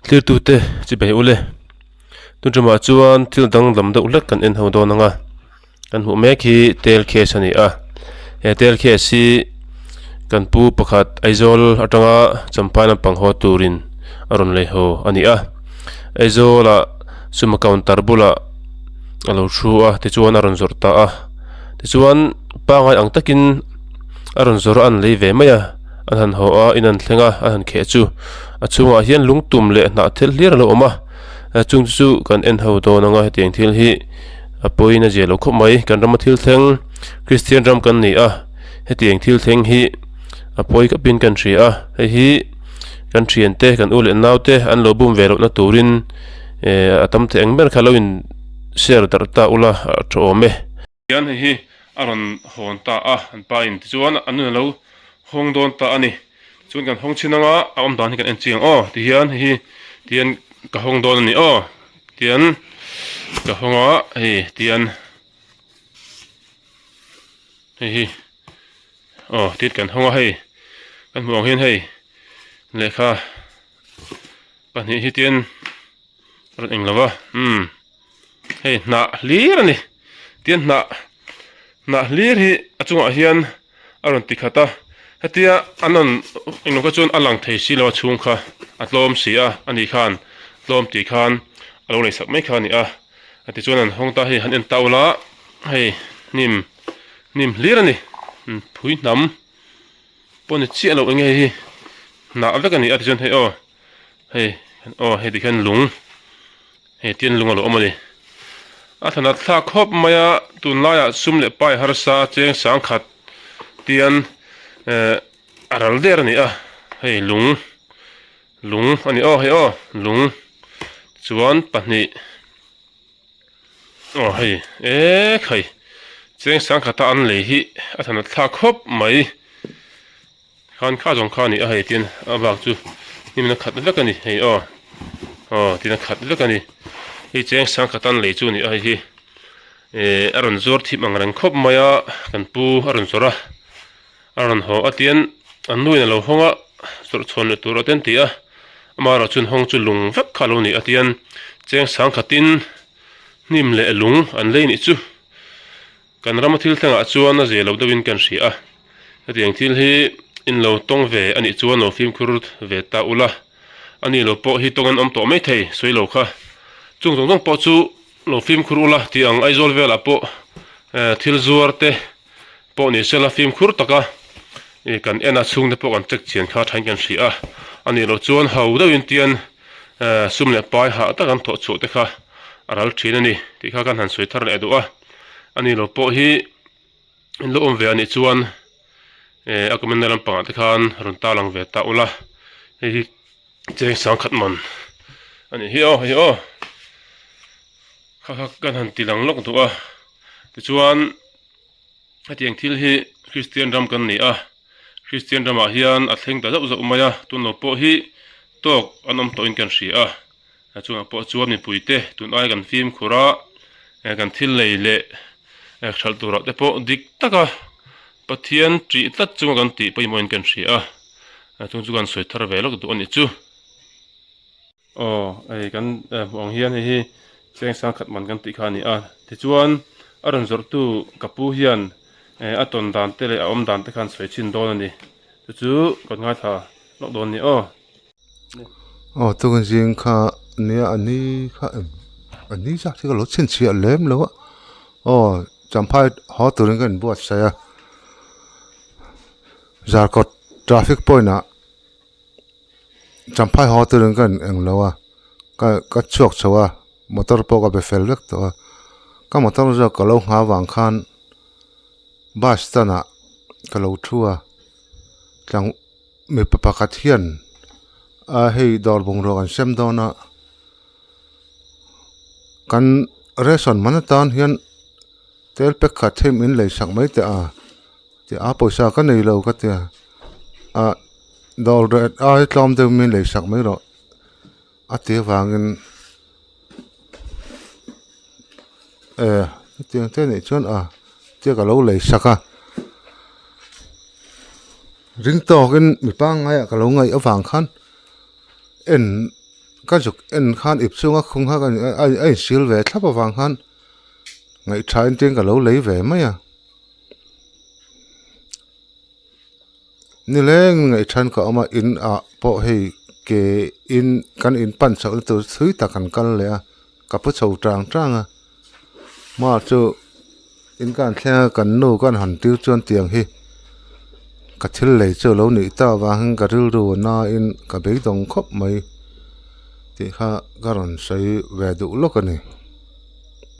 clear tu te chi bai ule tu jama chuan thil dang lam da ulat kan en ho do nanga kan hu me khi tel case ani a he tel case si kan pu pakhat aizol atanga champana pangho turin aron le ho ani a aizola suma counter bula alo thua ti chuan aron zorta a ti chuan pangai ang takin aron zor an lei ve maya an han ho a in an thlenga an han khe chu a chunga hian lungtum le na thel hlir lo oma chung chu kan en ho do nanga hetiang thil hi apoina je lo kho mai kan ram thil thleng Christian ram kan ni a hetiang thil thleng hi apoi ka pin kan thri a hi kan thian te kan ul en naute an lo bum ve lo na turin atam te engmer khaloin share darta ula thome yan hi aron hon ta a an pa in chuan anu lo hong don ta ani chuan kan hong chinanga aom dan kan en chiang ti hian hi tian ka hong don ani tian ka honga tian hi tit kan honga kan muang hian lekha pani hi tian ron englawa na lir ani tian na lir hi achunga hian aron tikhata hetia anon ino ka chun alang thei si lo chung kha atlom sia ani khan tlom ti khan alo nei sak mai kha ni a ati chuan an hong ta hi han en taula nim lir ani phui nam pon chi alo enge hi na avek ani ati chuan hei ti khan lung tian lung alo omani athana thla khop maya tunlaya sumle pai harsa cheng sang khat tian aral der ani a lung ani lung chuan pahni khai cheng sang khata an lei hi athana thla khop mai khan kha jong kha ni a tian awak chu nimna khat vek ani tina khat vek ani hi cheng sang khatan lei chu ni a hi aron zor thi mangrang khop maya kan pu aron zora aron ho atian an nuina lo honga zor chhon le tur aten ti a amara chun hong chu lung vek khalo ni atian cheng sang khatin nim le lung an lei ni chu kan ramathil thanga chuan a je lo dawin kan hri a hetiang thil hi in lo tong ve ani chuan lo film khur ve ta ula ani lo po hi tongan om to mai thei soi lo kha chung tong po chu lo film khur ula ti ang aizol vela po thil zuar te po ni sela film khur taka kan ena chung te po kan chek chian kha thain kan hri a ani lo chuan hau dawin tian sumle pai ha ta kan tho chu te kha aral thin ani ti kha kan han soi thar le du a ani lo po hi in lo om ve ani chuan akumen lam pa te khan ron ta lang ve ta ula hi cheng sang khat man ani hi kha kan han tilang lok du a ti chuan hetiang thil hi Christian ram kan ni a Christian ram a hian a thleng ta zau maya tun lo po hi tok anom to in kan hri a chunga po chuan ni puite tun ai kan film khura kan thil lei le khal tura te po dik taka pathian tri tat chunga kan ti poimoin kan hri a chung chu kan soi thar ve lok du ani chu kan ong hian hi cheng sang khat man kan ti kha ni a ti chuan aron zor tu kapu hian aton dan te le om dan te khan soi chin don ani chu kan nga tha lok don ni tu kan jing kha nia ani kha ani ja thi lo chen chi lem lo champai ho turin kan buat saya zarkot traffic point a champai ho turin kan eng lo ka chok chawa motor po ka be fel vek to ka motor ja ka lo nga wang khan bus tana ka lo thua tlang me papa ka thian a hei dor bung ro kan sem dona kan reson manatan hian tel pek kha them in lei sak mai te a poisa ka nei lo ka te a dor ret a tlom de min lei sak mai ro a te wangin te nei chon te ka lo lei saka ring to gen mi pa ngai ka lo ngai awang khan en cái dục en khan ip chung á khung ha cái ai sil về thắp vào vàng khan ngày trái tiếng cả lâu lấy về mấy àนี่เลยไงฉันก็เอามาอินพอให้เกอินกันอินปั่นเสาตัวซื้อตะกันเลยอ่ะกับผู้ชาวจ้างอ่ะมาจูอินกันแค่กันโน่กันหันติ้วจวนเตียงให้กับที่เลยเจ้าเราหนีตาวางกับริ้วรัวน่าอินกับเบกตรงคบไหมที่ข้าการันใช้แวดุลกันนี่